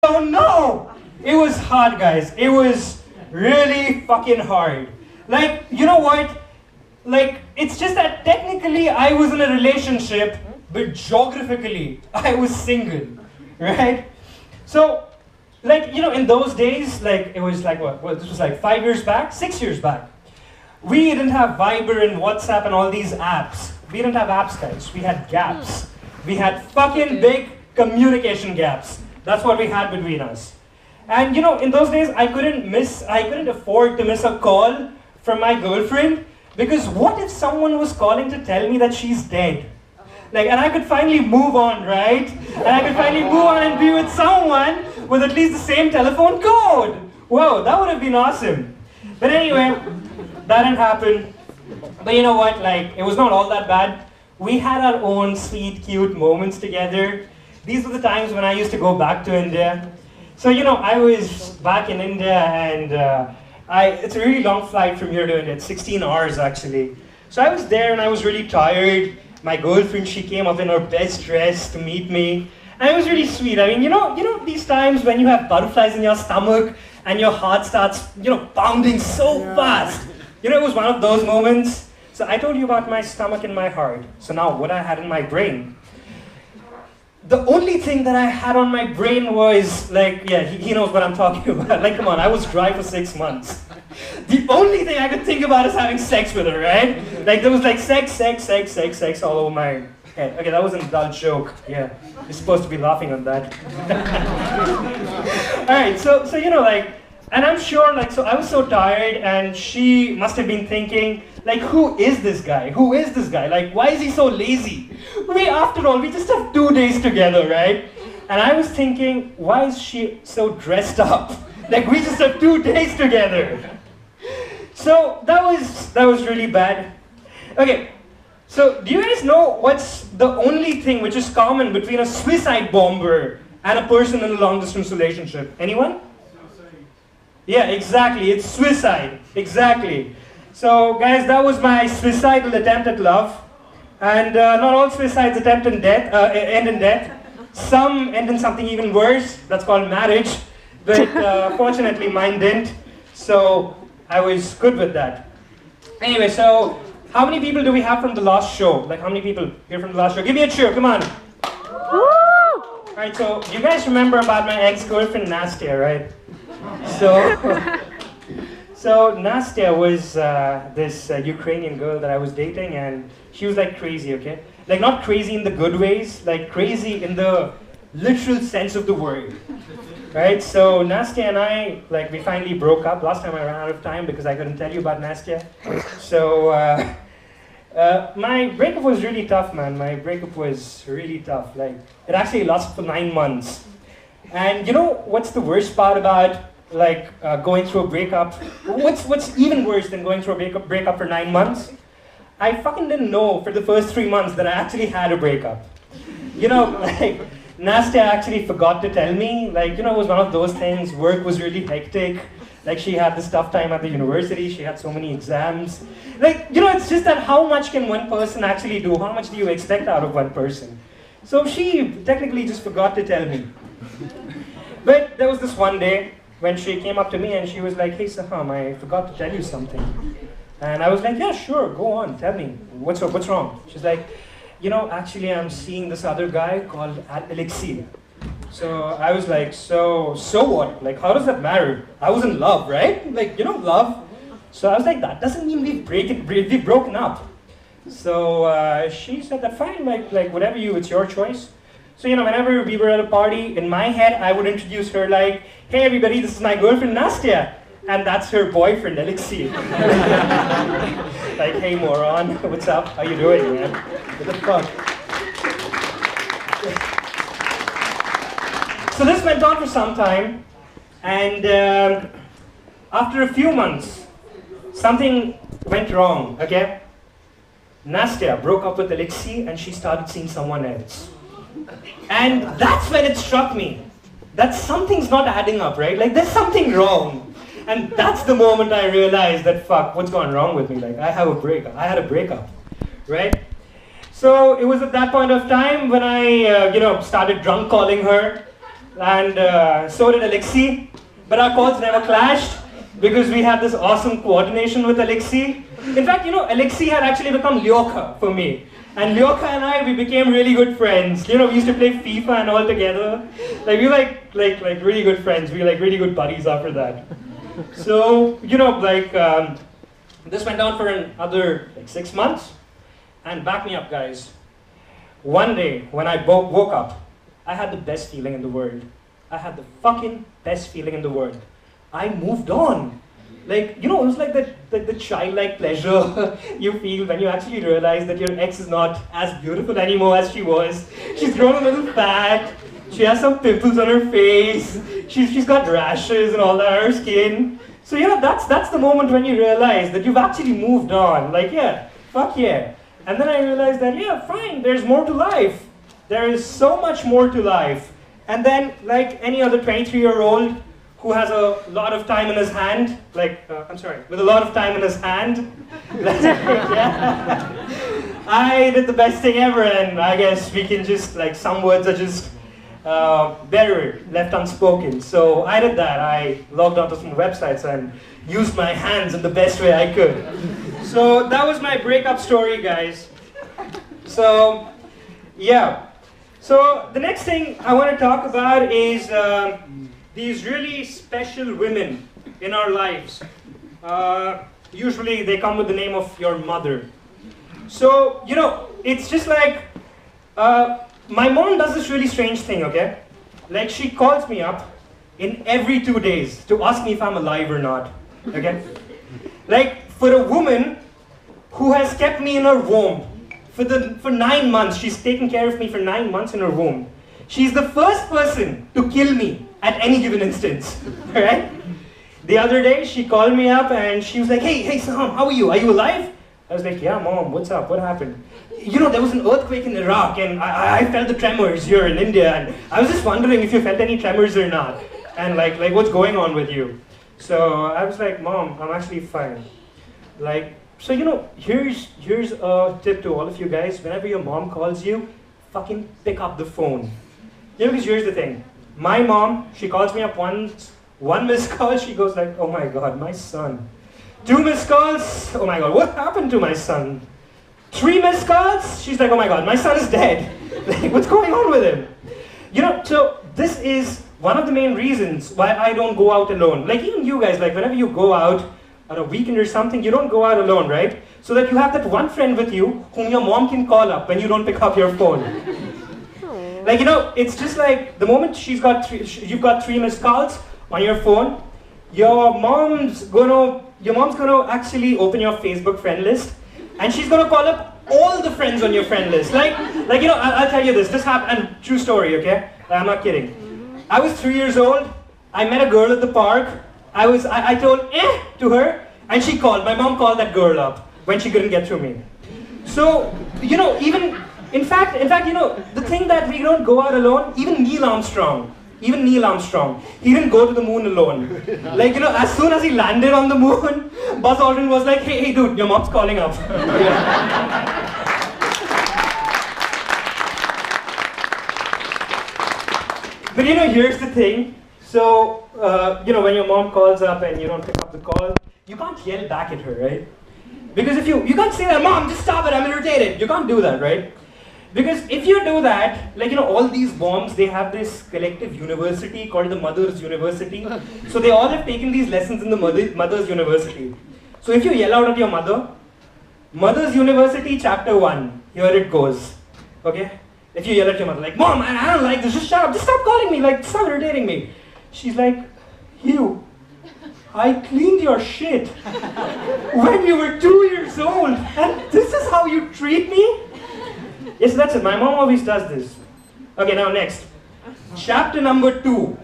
Oh no! It was hard, guys. It was really fucking hard. Like, you know what? Like, it's just that technically I was in a relationship, but geographically I was single, right? So, like, you know, in those days, like, it was like, what? Well, this was like 5 years back, 6 years back. We didn't have Viber and WhatsApp and all these apps. We didn't have apps, guys. We had gaps. We had fucking big communication gaps. That's what we had between us. And you know, in those days, I couldn't afford to miss a call from my girlfriend, because what if someone was calling to tell me that she's dead? Like, and I could finally move on, right? And I could finally move on and be with someone with at least the same telephone code. Whoa, that would have been awesome. But anyway, that didn't happen. But you know what, like, it was not all that bad. We had our own sweet, cute moments together. These were the times when I used to go back to India. So, you know, I was back in India, and it's a really long flight from here to India. It's 16 hours, actually. So I was there, and I was really tired. My girlfriend, she came up in her best dress to meet me. And it was really sweet. I mean, you know these times when you have butterflies in your stomach, and your heart starts, pounding so fast. You know, it was one of those moments. So I told you about my stomach and my heart. So now what I had in my brain. The only thing that I had on my brain was, like, yeah, he knows what I'm talking about. Like, come on, I was dry for 6 months. The only thing I could think about is having sex with her, right? Like, there was like sex all over my head. Okay, that was an adult joke. Yeah, you're supposed to be laughing on that. Alright, so you know, like, and I'm sure, like, so I was so tired, and she must have been thinking, like, who is this guy? Who is this guy? Like, why is he so lazy? After all, we just have 2 days together, right? And I was thinking, why is she so dressed up? Like, we just have 2 days together. So that was really bad. Okay, so do you guys know what's the only thing which is common between a suicide bomber and a person in a long-distance relationship? Anyone? Yeah, exactly. It's suicide. Exactly. So, guys, that was my suicidal attempt at love. And not all suicides end in death. Some end in something even worse. That's called marriage. But fortunately, mine didn't. So I was good with that. Anyway, so how many people do we have from the last show? Like, how many people here from the last show? Give me a cheer. Come on. Woo! Alright, so you guys remember about my ex-girlfriend Nastya, right? So Nastya was this Ukrainian girl that I was dating, and she was like crazy, okay? Like, not crazy in the good ways, like crazy in the literal sense of the word, right? So Nastya and I, like, we finally broke up. Last time I ran out of time because I couldn't tell you about Nastya. So my breakup was really tough, man. My breakup was really tough. Like, it actually lasted for 9 months. And you know what's the worst part about, like, going through a breakup? What's even worse than going through a breakup for 9 months? I fucking didn't know for the first 3 months that I actually had a breakup. You know, like, Nastya actually forgot to tell me. Like, you know, it was one of those things. Work was really hectic. Like, she had this tough time at the university. She had so many exams. Like, you know, it's just that how much can one person actually do? How much do you expect out of one person? So she technically just forgot to tell me. But there was this one day when she came up to me and she was like, "Hey Soham, I forgot to tell you something." And I was like, "Yeah, sure, go on, tell me. What's wrong?" She's like, "You know, actually I'm seeing this other guy called Alexei." So I was like, so what? Like, how does that matter? I was in love, right? Like, you know, love. So I was like, that doesn't mean we've broken up. So she said that fine, like whatever it's your choice. So, you know, whenever we were at a party, in my head, I would introduce her like, "Hey everybody, this is my girlfriend Nastya." And that's her boyfriend, Alexei. Like, "Hey moron, what's up? How you doing, man? What the fuck?" So this went on for some time. And after a few months, something went wrong, okay? Nastya broke up with Alexei and she started seeing someone else. And that's when it struck me that something's not adding up, right? Like, there's something wrong. And that's the moment I realized that, fuck, what's gone wrong with me? Like, I had a breakup, right? So it was at that point of time when I, started drunk calling her. and so did Alexei. But our calls never clashed because we had this awesome coordination with Alexei. In fact, Alexei had actually become Lyoka for me. And Lyoka and I, we became really good friends. We used to play FIFA and all together. Like, we were like really good friends. We were like really good buddies after that. So, this went on for another 6 months. And back me up, guys. One day, when I woke up, I had the best feeling in the world. I had the fucking best feeling in the world. I moved on. It was like the childlike pleasure you feel when you actually realize that your ex is not as beautiful anymore as she was. She's grown a little fat. She has some pimples on her face. She's got rashes and all that on her skin. So that's the moment when you realize that you've actually moved on. Like, yeah, fuck yeah. And then I realized that, yeah, fine, there's more to life. There is so much more to life. And then, like any other 23-year-old who has a lot of time in his hand, with a lot of time in his hand, yeah, I did the best thing ever, and I guess we can just, some words are just better left unspoken. So I did that. I logged onto some websites and used my hands in the best way I could. So that was my breakup story, guys. So, yeah. So the next thing I want to talk about is these really special women in our lives. Usually they come with the name of your mother. So, it's just like, my mom does this really strange thing, okay? Like, she calls me up in every 2 days to ask me if I'm alive or not, okay? Like, for a woman who has kept me in her womb for 9 months, she's taken care of me for 9 months in her womb. She's the first person to kill me at any given instance, right? The other day, she called me up and she was like, hey, Soham, how are you? Are you alive? I was like, yeah, Mom, what's up? What happened? There was an earthquake in Iraq and I felt the tremors here in India, and I was just wondering if you felt any tremors or not, and like what's going on with you? So I was like, Mom, I'm actually fine. So here's a tip to all of you guys. Whenever your mom calls you, fucking pick up the phone. Because here's the thing. My mom, she calls me up once, one missed call, she goes like, oh my God, my son. 2 missed calls, oh my God, what happened to my son? 3 missed calls, she's like, oh my God, my son is dead. What's going on with him? So this is one of the main reasons why I don't go out alone. Even you guys, whenever you go out on a weekend or something, you don't go out alone, right? So that you have that one friend with you whom your mom can call up when you don't pick up your phone. It's just like the moment you've got 3 missed calls on your phone, your mom's gonna actually open your Facebook friend list, and she's gonna call up all the friends on your friend list. I'll tell you this happened, and true story, okay? I'm not kidding. I was 3 years old, I met a girl at the park, I told to her, and she called, my mom called that girl up when she couldn't get through me. So, in fact, the thing that we don't go out alone, even Neil Armstrong, he didn't go to the moon alone. As soon as he landed on the moon, Buzz Aldrin was like, hey dude, your mom's calling up. But here's the thing. So, when your mom calls up and you don't pick up the call, you can't yell back at her, right? Because if you can't say that, Mom, just stop it, I'm irritated. You can't do that, right? Because if you do that, all these moms, they have this collective university called the Mother's University. So they all have taken these lessons in the Mother's University. So if you yell out at your mother, Mother's University, chapter 1, here it goes, okay? If you yell at your mother, Mom, I don't like this, just shut up, just stop calling me, stop irritating me. She's like, Hugh, I cleaned your shit when you were 2 years old, and this is how you treat me? Yes, that's it. My mom always does this. Okay, now next. Chapter number 2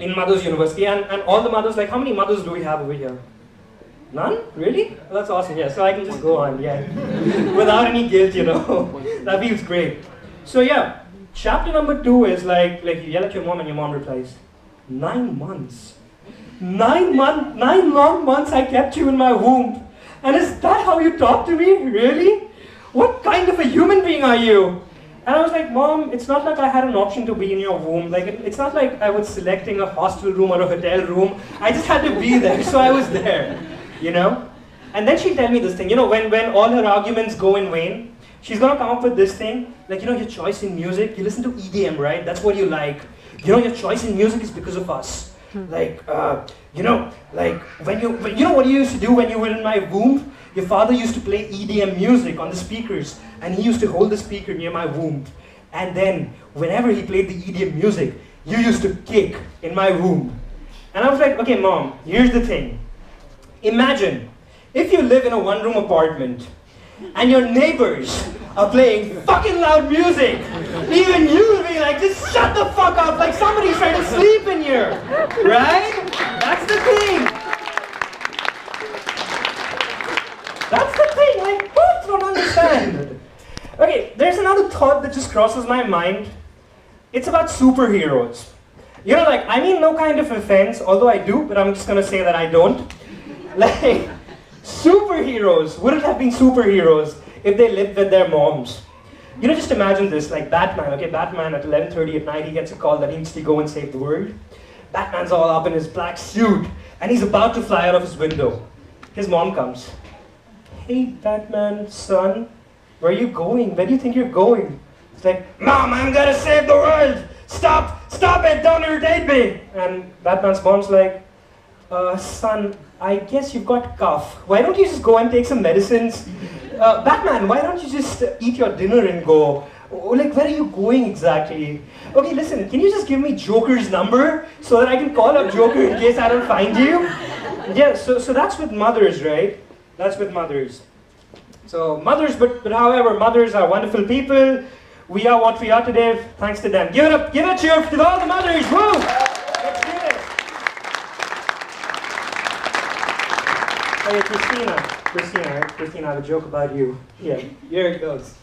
in Mother's University, and all the mothers, how many mothers do we have over here? None? Really? Well, that's awesome, yeah, so I can just go on, yeah. Without any guilt, That feels great. So yeah, chapter number 2 is you yell at your mom and your mom replies, 9 months. 9 long months I kept you in my womb. And is that how you talk to me? Really? What kind of a human being are you? And I was like, Mom, it's not like I had an option to be in your womb. Like, it's not like I was selecting a hostel room or a hotel room. I just had to be there, so I was there, you know? And then she'd tell me this thing, you know, when all her arguments go in vain, she's gonna come up with this thing, like, you know, your choice in music, you listen to EDM, right? That's what you like. You know, your choice in music is because of us. Like, you know, like, you know what you used to do when you were in my womb? Your father used to play EDM music on the speakers, and he used to hold the speaker near my womb. And then, whenever he played the EDM music, you used to kick in my womb. And I was like, okay, Mom, here's the thing. Imagine, if you live in a one-room apartment, and your neighbors are playing fucking loud music, even you will be like, just shut the fuck up, like somebody's trying to sleep in here, right? That's the thing. That's the thing, like, who don't understand? Okay, there's another thought that just crosses my mind. It's about superheroes. You know, like, I mean no kind of offense, although I do, but I'm just gonna say that I don't. Like, superheroes wouldn't have been superheroes if they lived with their moms. You know, just imagine this, like Batman, okay, Batman at 11:30 at night, he gets a call that he needs to go and save the world. Batman's all up in his black suit, and he's about to fly out of his window. His mom comes. Hey, Batman, son, where are you going? Where do you think you're going? It's like, Mom, I'm gonna save the world! Stop it, don't irritate me! And Batman's mom's like, son, I guess you've got cough. Why don't you just go and take some medicines? Batman, why don't you just eat your dinner and go? Like, where are you going exactly? Okay, listen, can you just give me Joker's number so that I can call up Joker in case I don't find you? Yeah, so that's with mothers, right? That's with mothers. So mothers, but however, mothers are wonderful people. We are what we are today, thanks to them. Give it up, give a cheer to all the mothers, woo! Let's do this. Hey, Christina, I have a joke about you. Yeah, here it goes.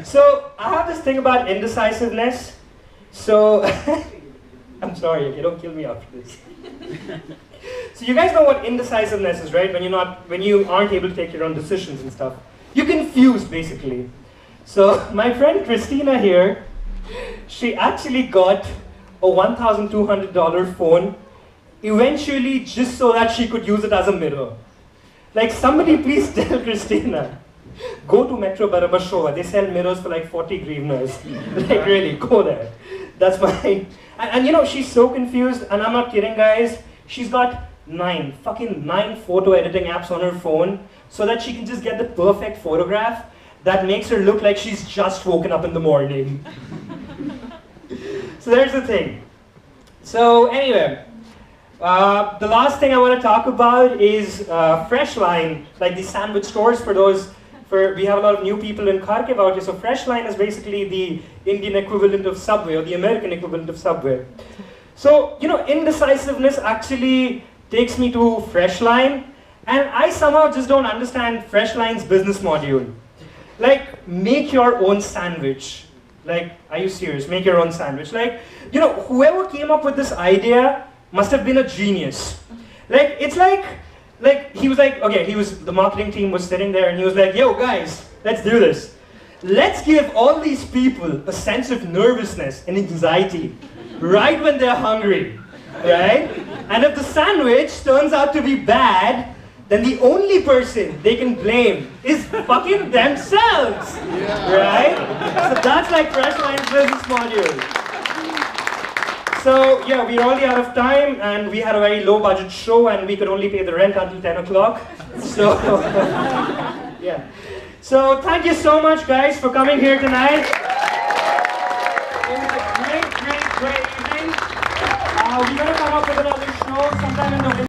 So, I have this thing about indecisiveness. So, I'm sorry, okay, don't kill me after this. So you guys know what indecisiveness is, right? When you aren't able to take your own decisions and stuff. You're confused, basically. So, my friend Christina here, she actually got a $1,200 phone, eventually just so that she could use it as a mirror. Like, somebody please tell Christina, go to Metro Barabashova, they sell mirrors for like 40 grivnas. Like, really, go there. That's my... And you know, she's so confused, and I'm not kidding, guys. She's got 9 photo editing apps on her phone so that she can just get the perfect photograph that makes her look like she's just woken up in the morning. So there's the thing. So anyway, the last thing I want to talk about is Freshline, like the sandwich stores we have a lot of new people in Kharkiv out here. So Freshline is basically the Indian equivalent of Subway, or the American equivalent of Subway. So, you know, indecisiveness actually takes me to Freshline, and I somehow just don't understand Freshline's business module. Like, make your own sandwich. Like, are you serious? Make your own sandwich. Like, you know, whoever came up with this idea must have been a genius. Like, it's like he was like, okay, the marketing team was sitting there and he was like, yo guys, let's do this. Let's give all these people a sense of nervousness and anxiety right when they're hungry, right? And if the sandwich turns out to be bad, then the only person they can blame is fucking themselves, right? So that's like Freshline's business module. So yeah, we're already out of time, and we had a very low budget show, and we could only pay the rent until 10 o'clock. So yeah. So thank you so much, guys, for coming here tonight.